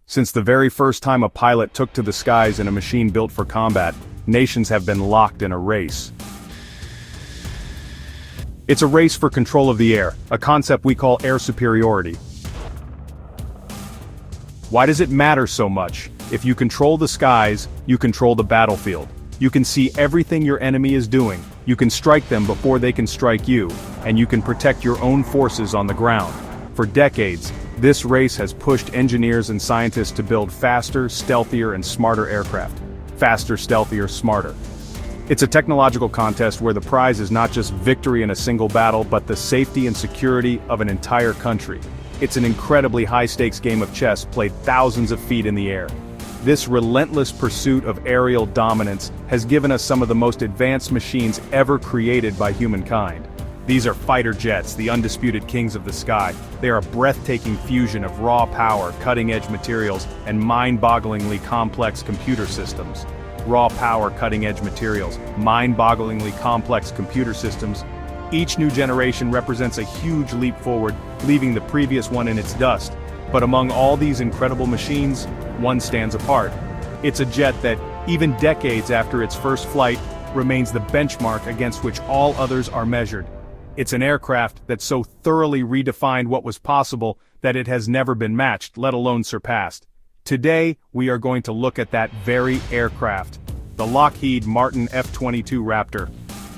Since the very first time a pilot took to the skies in a machine built for combat, nations have been locked in a race. It's a race for control of the air, a concept we call air superiority. Why does it matter so much? If you control the skies, you control the battlefield. You can see everything your enemy is doing, you can strike them before they can strike you, and you can protect your own forces on the ground. For decades, this race has pushed engineers and scientists to build faster, stealthier, and smarter aircraft. Faster, stealthier, smarter. It's a technological contest where the prize is not just victory in a single battle, but the safety and security of an entire country. It's an incredibly high-stakes game of chess played thousands of feet in the air. This relentless pursuit of aerial dominance has given us some of the most advanced machines ever created by humankind. These are fighter jets, the undisputed kings of the sky. They are a breathtaking fusion of raw power, cutting-edge materials, and mind-bogglingly complex computer systems. Raw power, cutting-edge materials, mind-bogglingly complex computer systems. Each new generation represents a huge leap forward, leaving the previous one in its dust. But among all these incredible machines, one stands apart. It's a jet that, even decades after its first flight, remains the benchmark against which all others are measured. It's an aircraft that so thoroughly redefined what was possible that it has never been matched, let alone surpassed. Today, we are going to look at that very aircraft, the Lockheed Martin F-22 Raptor.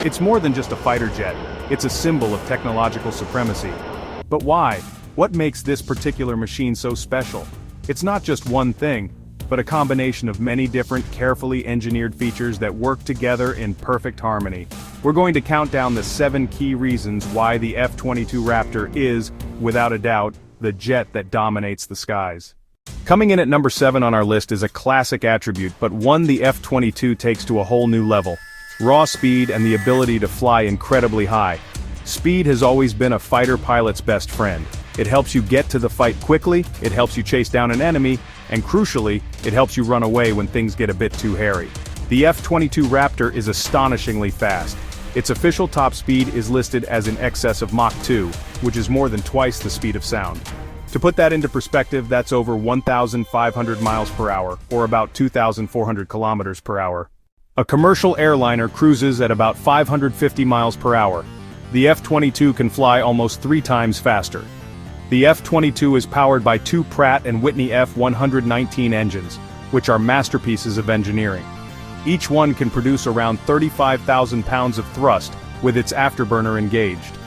It's more than just a fighter jet, it's a symbol of technological supremacy. But why? What makes this particular machine so special? It's not just one thing, but a combination of many different carefully engineered features that work together in perfect harmony. We're going to count down the 7 key reasons why the F-22 Raptor is, without a doubt, the jet that dominates the skies. Coming in at number 7 on our list is a classic attribute, but one the F-22 takes to a whole new level. Raw speed and the ability to fly incredibly high. Speed has always been a fighter pilot's best friend. It helps you get to the fight quickly, it helps you chase down an enemy, and crucially, it helps you run away when things get a bit too hairy. The F-22 Raptor is astonishingly fast. Its official top speed is listed as in excess of Mach 2, which is more than twice the speed of sound. To put that into perspective, that's over 1,500 miles per hour, or about 2,400 kilometers per hour. A commercial airliner cruises at about 550 miles per hour. The F-22 can fly almost 3 times faster. The F-22 is powered by 2 Pratt & Whitney F-119 engines, which are masterpieces of engineering. Each one can produce around 35,000 pounds of thrust, with its afterburner engaged.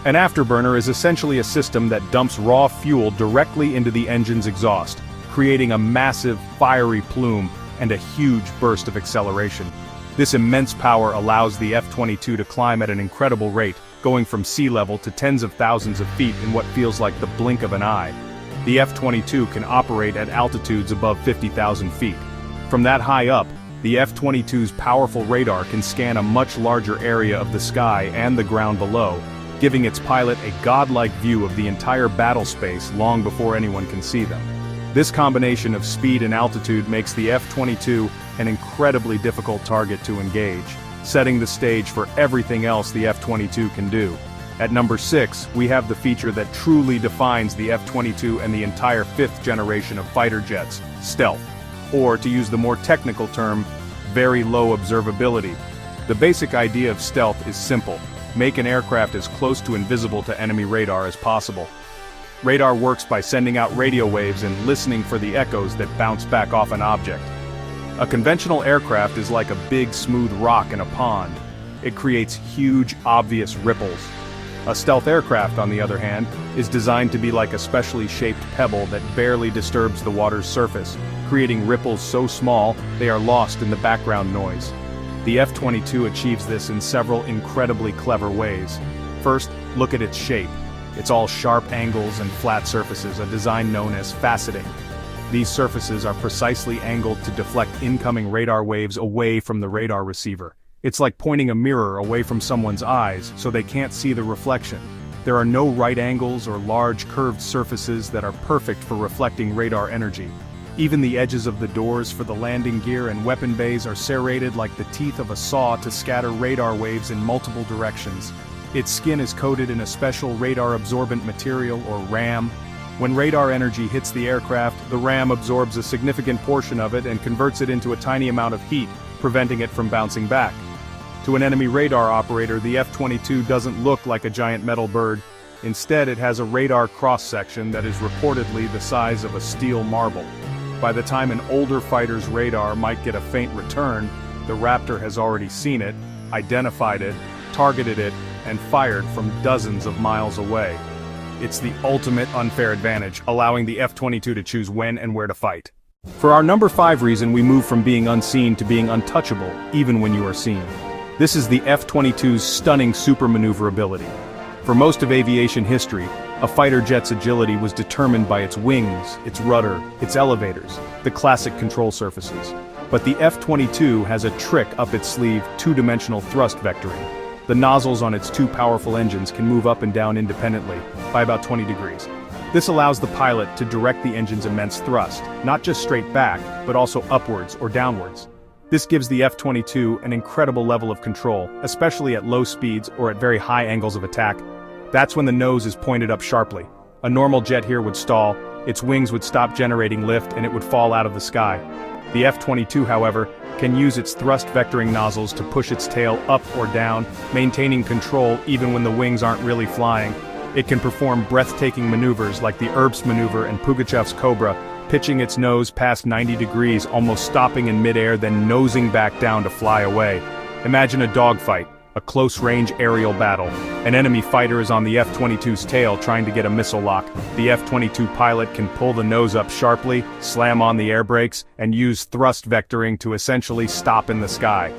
An afterburner is essentially a system that dumps raw fuel directly into the engine's exhaust, creating a massive, fiery plume and a huge burst of acceleration. This immense power allows the F-22 to climb at an incredible rate, going from sea level to tens of thousands of feet in what feels like the blink of an eye. The F-22 can operate at altitudes above 50,000 feet. From that high up, the F-22's powerful radar can scan a much larger area of the sky and the ground below, giving its pilot a godlike view of the entire battle space long before anyone can see them. This combination of speed and altitude makes the F-22 an incredibly difficult target to engage, setting the stage for everything else the F-22 can do. At number 6, we have the feature that truly defines the F-22 and the entire 5th generation of fighter jets, stealth. Or, to use the more technical term, very low observability. The basic idea of stealth is simple: make an aircraft as close to invisible to enemy radar as possible. Radar works by sending out radio waves and listening for the echoes that bounce back off an object. A conventional aircraft is like a big smooth rock in a pond. It creates huge, obvious ripples. A stealth aircraft, on the other hand, is designed to be like a specially shaped pebble that barely disturbs the water's surface, creating ripples so small they are lost in the background noise. The F-22 achieves this in several incredibly clever ways. First, look at its shape. It's all sharp angles and flat surfaces, a design known as faceting. These surfaces are precisely angled to deflect incoming radar waves away from the radar receiver. It's like pointing a mirror away from someone's eyes so they can't see the reflection. There are no right angles or large curved surfaces that are perfect for reflecting radar energy. Even the edges of the doors for the landing gear and weapon bays are serrated like the teeth of a saw to scatter radar waves in multiple directions. Its skin is coated in a special radar-absorbent material, or RAM. When radar energy hits the aircraft, the ram absorbs a significant portion of it and converts it into a tiny amount of heat, preventing it from bouncing back. To an enemy radar operator, the F-22 doesn't look like a giant metal bird. Instead, it has a radar cross-section that is reportedly the size of a steel marble. By the time an older fighter's radar might get a faint return, the Raptor has already seen it, identified it, targeted it, and fired from dozens of miles away. It's the ultimate unfair advantage, allowing the F-22 to choose when and where to fight. For our number 5 reason, we move from being unseen to being untouchable, even when you are seen. This is the F-22's stunning super maneuverability. For most of aviation history, a fighter jet's agility was determined by its wings, its rudder, its elevators, the classic control surfaces. But the F-22 has a trick up its sleeve: two-dimensional thrust vectoring. The nozzles on its 2 powerful engines can move up and down independently, by about 20 degrees. This allows the pilot to direct the engine's immense thrust, not just straight back, but also upwards or downwards. This gives the F-22 an incredible level of control, especially at low speeds or at very high angles of attack. That's when the nose is pointed up sharply. A normal jet here would stall, its wings would stop generating lift, and it would fall out of the sky. The F-22, however, can use its thrust vectoring nozzles to push its tail up or down, maintaining control even when the wings aren't really flying. It can perform breathtaking maneuvers like the Erbs maneuver and Pugachev's Cobra, pitching its nose past 90 degrees, almost stopping in midair, then nosing back down to fly away. Imagine a dogfight, a close-range aerial battle. An enemy fighter is on the F-22's tail trying to get a missile lock. The F-22 pilot can pull the nose up sharply, slam on the air brakes, and use thrust vectoring to essentially stop in the sky.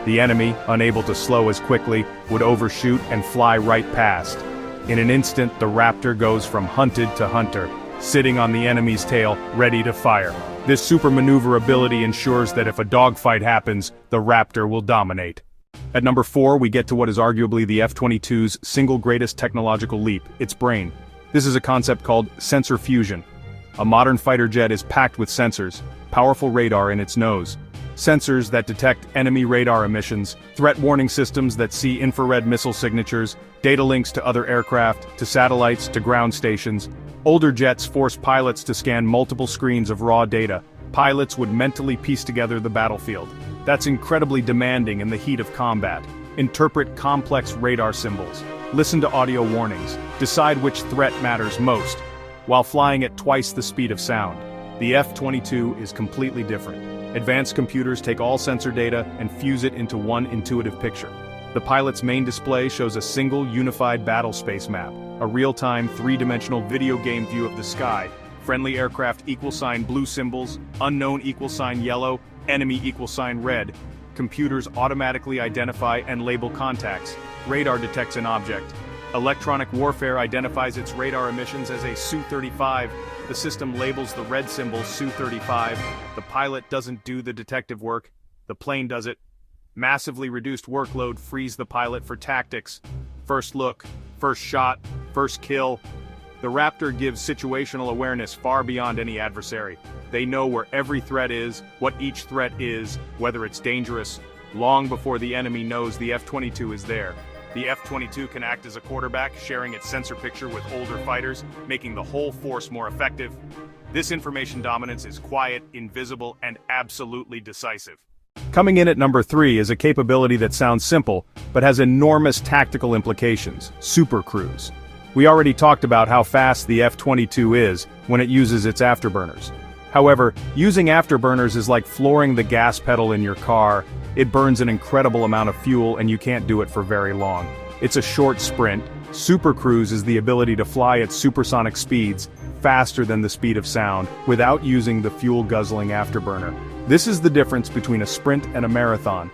The enemy, unable to slow as quickly, would overshoot and fly right past. In an instant, the Raptor goes from hunted to hunter, sitting on the enemy's tail, ready to fire. This super maneuverability ensures that if a dogfight happens, the Raptor will dominate. At number 4, we get to what is arguably the F-22's single greatest technological leap: its brain. This is a concept called sensor fusion. A modern fighter jet is packed with sensors, powerful radar in its nose. Sensors that detect enemy radar emissions, threat warning systems that see infrared missile signatures, data links to other aircraft, to satellites, to ground stations. Older jets force pilots to scan multiple screens of raw data. Pilots would mentally piece together the battlefield. That's incredibly demanding in the heat of combat. Interpret complex radar symbols. Listen to audio warnings. Decide which threat matters most, while flying at twice the speed of sound. The F-22 is completely different. Advanced computers take all sensor data and fuse it into one intuitive picture. The pilot's main display shows a single unified battle space map, a real-time 3-dimensional video game view of the sky. Friendly aircraft =, blue symbols, unknown =, yellow, enemy =, red. Computers automatically identify and label contacts. Radar detects an object. Electronic warfare identifies its radar emissions as a Su-35. The system labels the red symbol Su-35. The pilot doesn't do the detective work, the plane does it. Massively reduced workload frees the pilot for tactics. First look, first shot, first kill. The Raptor gives situational awareness far beyond any adversary. They know where every threat is, what each threat is, whether it's dangerous, long before the enemy knows the F-22 is there. The F-22 can act as a quarterback, sharing its sensor picture with older fighters, making the whole force more effective. This information dominance is quiet, invisible, and absolutely decisive. Coming in at number 3 is a capability that sounds simple, but has enormous tactical implications: Super Cruise. We already talked about how fast the F-22 is when it uses its afterburners. However, using afterburners is like flooring the gas pedal in your car. It burns an incredible amount of fuel and you can't do it for very long. It's a short sprint. Super Cruise is the ability to fly at supersonic speeds, faster than the speed of sound, without using the fuel-guzzling afterburner. This is the difference between a sprint and a marathon.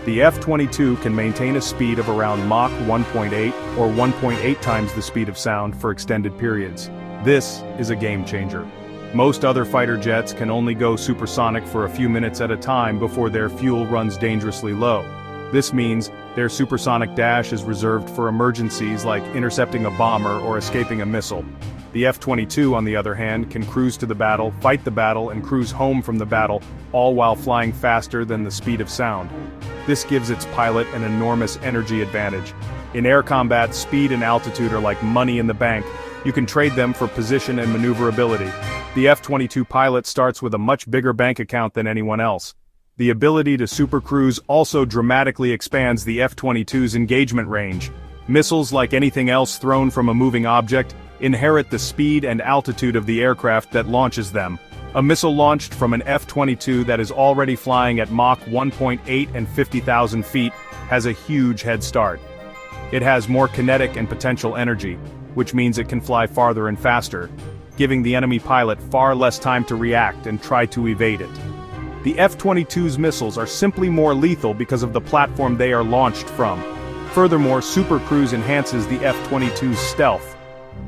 The F-22 can maintain a speed of around Mach 1.8 or 1.8 times the speed of sound for extended periods. This is a game changer. Most other fighter jets can only go supersonic for a few minutes at a time before their fuel runs dangerously low. This means their supersonic dash is reserved for emergencies like intercepting a bomber or escaping a missile. The F-22, on the other hand, can cruise to the battle, fight the battle, and cruise home from the battle, all while flying faster than the speed of sound. This gives its pilot an enormous energy advantage. In air combat, speed and altitude are like money in the bank. You can trade them for position and maneuverability. The F-22 pilot starts with a much bigger bank account than anyone else. The ability to supercruise also dramatically expands the F-22's engagement range. Missiles, like anything else thrown from a moving object, inherit the speed and altitude of the aircraft that launches them. A missile launched from an F-22 that is already flying at Mach 1.8 and 50,000 feet has a huge head start. It has more kinetic and potential energy, which means it can fly farther and faster, giving the enemy pilot far less time to react and try to evade it. The F-22's missiles are simply more lethal because of the platform they are launched from. Furthermore, supercruise enhances the F-22's stealth.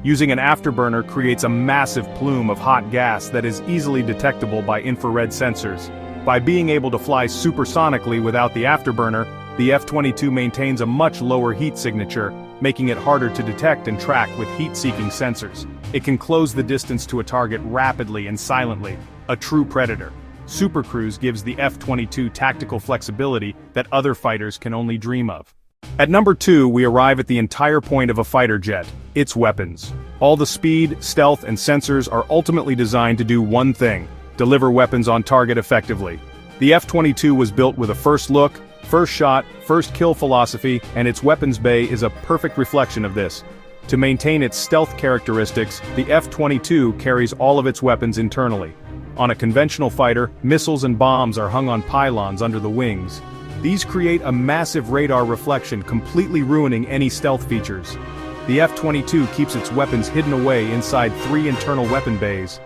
Using an afterburner creates a massive plume of hot gas that is easily detectable by infrared sensors. By being able to fly supersonically without the afterburner, the F-22 maintains a much lower heat signature, making it harder to detect and track with heat-seeking sensors. It can close the distance to a target rapidly and silently, a true predator. Supercruise gives the F-22 tactical flexibility that other fighters can only dream of. At number 2, we arrive at the entire point of a fighter jet, its weapons. All the speed, stealth, and sensors are ultimately designed to do one thing: deliver weapons on target effectively. The F-22 was built with a first look, first shot, first kill philosophy, and its weapons bay is a perfect reflection of this. To maintain its stealth characteristics, the F-22 carries all of its weapons internally. On a conventional fighter, missiles and bombs are hung on pylons under the wings. These create a massive radar reflection, completely ruining any stealth features. The F-22 keeps its weapons hidden away inside 3 internal weapon bays.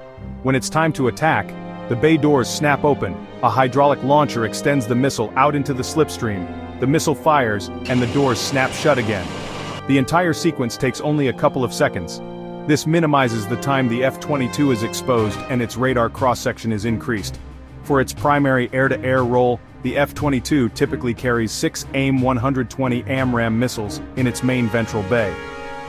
When it's time to attack, the bay doors snap open, a hydraulic launcher extends the missile out into the slipstream, the missile fires, and the doors snap shut again. The entire sequence takes only a couple of seconds. This minimizes the time the F-22 is exposed and its radar cross-section is increased. For its primary air-to-air role, the F-22 typically carries 6 AIM-120 AMRAAM missiles in its main ventral bay.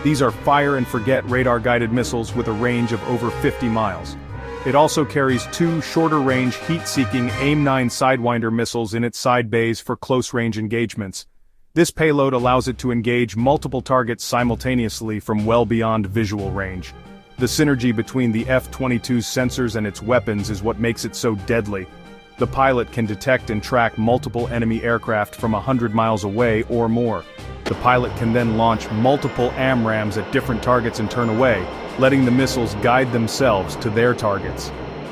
These are fire-and-forget radar-guided missiles with a range of over 50 miles. It also carries 2 shorter-range heat-seeking AIM-9 Sidewinder missiles in its side bays for close-range engagements. This payload allows it to engage multiple targets simultaneously from well beyond visual range. The synergy between the F-22's sensors and its weapons is what makes it so deadly. The pilot can detect and track multiple enemy aircraft from 100 miles away or more. The pilot can then launch multiple AMRAAMs at different targets and turn away, letting the missiles guide themselves to their targets.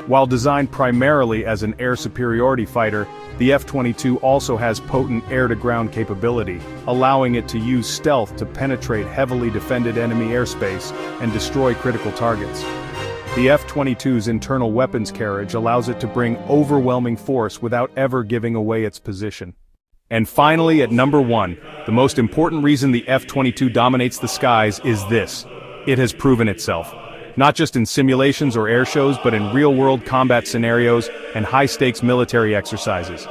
While designed primarily as an air superiority fighter, the F-22 also has potent air-to-ground capability, allowing it to use stealth to penetrate heavily defended enemy airspace and destroy critical targets. The F-22's internal weapons carriage allows it to bring overwhelming force without ever giving away its position. And finally, at number 1, the most important reason the F-22 dominates the skies is this: it has proven itself. Not just in simulations or air shows, but in real-world combat scenarios and high-stakes military exercises.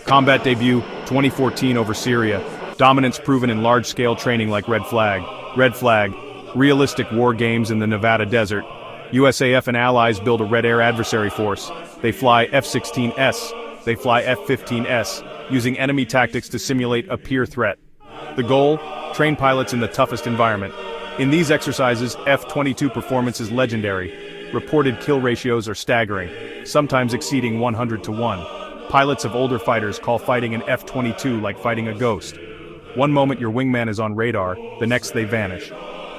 Combat debut, 2014 over Syria. Dominance proven in large-scale training like Red Flag. Realistic war games in the Nevada desert. USAF and allies build a Red Air adversary force. They fly F-16S. They fly F-15S, using enemy tactics to simulate a peer threat. The goal? Train pilots in the toughest environment. In these exercises, F-22 performance is legendary. Reported kill ratios are staggering, sometimes exceeding 100-to-1. Pilots of older fighters call fighting an F-22 like fighting a ghost. One moment your wingman is on radar, the next they vanish.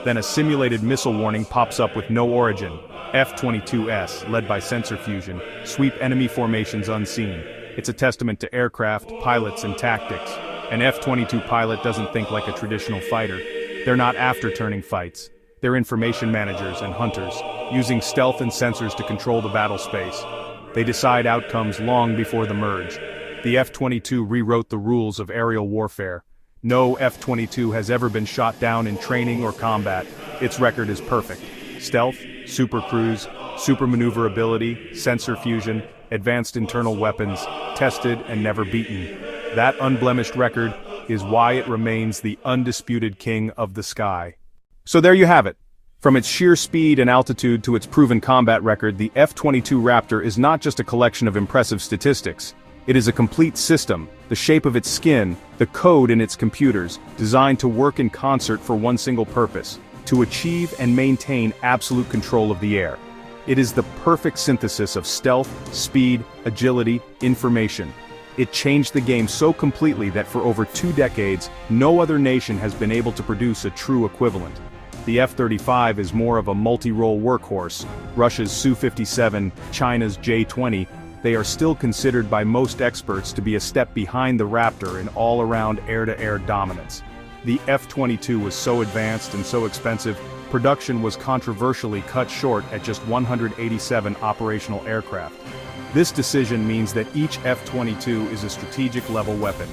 Then a simulated missile warning pops up with no origin. F-22S, led by sensor fusion, sweep enemy formations unseen. It's a testament to aircraft, pilots, and tactics. An F-22 pilot doesn't think like a traditional fighter. They're not after-turning fights. They're information managers and hunters, using stealth and sensors to control the battle space. They decide outcomes long before the merge. The F-22 rewrote the rules of aerial warfare. No F-22 has ever been shot down in training or combat. Its record is perfect. Stealth, supercruise, supermaneuverability, sensor fusion, advanced internal weapons, tested and never beaten. That unblemished record is why it remains the undisputed king of the sky. So there you have it. From its sheer speed and altitude to its proven combat record, the F-22 Raptor is not just a collection of impressive statistics. It is a complete system, the shape of its skin, the code in its computers, designed to work in concert for one single purpose: to achieve and maintain absolute control of the air. It is the perfect synthesis of stealth, speed, agility, information. It changed the game so completely that for over 2 decades, no other nation has been able to produce a true equivalent. The F-35 is more of a multi-role workhorse. Russia's Su-57, China's J-20, they are still considered by most experts to be a step behind the Raptor in all-around air-to-air dominance. The F-22 was so advanced and so expensive, production was controversially cut short at just 187 operational aircraft. This decision means that each F-22 is a strategic-level weapon,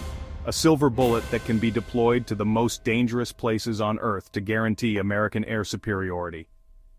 a silver bullet that can be deployed to the most dangerous places on Earth to guarantee American air superiority.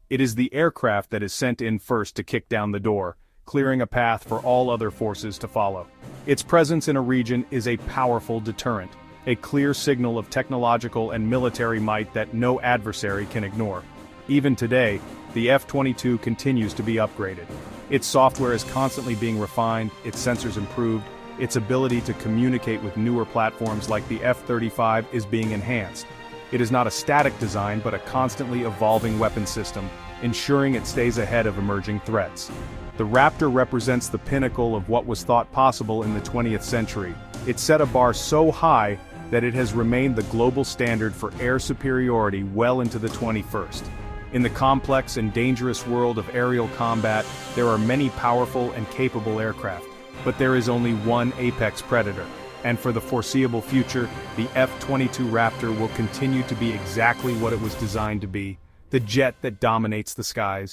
It is the aircraft that is sent in first to kick down the door, clearing a path for all other forces to follow. Its presence in a region is a powerful deterrent, a clear signal of technological and military might that no adversary can ignore. Even today, the F-22 continues to be upgraded. Its software is constantly being refined, its sensors improved, its ability to communicate with newer platforms like the F-35 is being enhanced. It is not a static design but a constantly evolving weapon system, ensuring it stays ahead of emerging threats. The Raptor represents the pinnacle of what was thought possible in the 20th century. It set a bar so high that it has remained the global standard for air superiority well into the 21st. In the complex and dangerous world of aerial combat, there are many powerful and capable aircraft, but there is only one apex predator. And for the foreseeable future, the F-22 Raptor will continue to be exactly what it was designed to be, the jet that dominates the skies.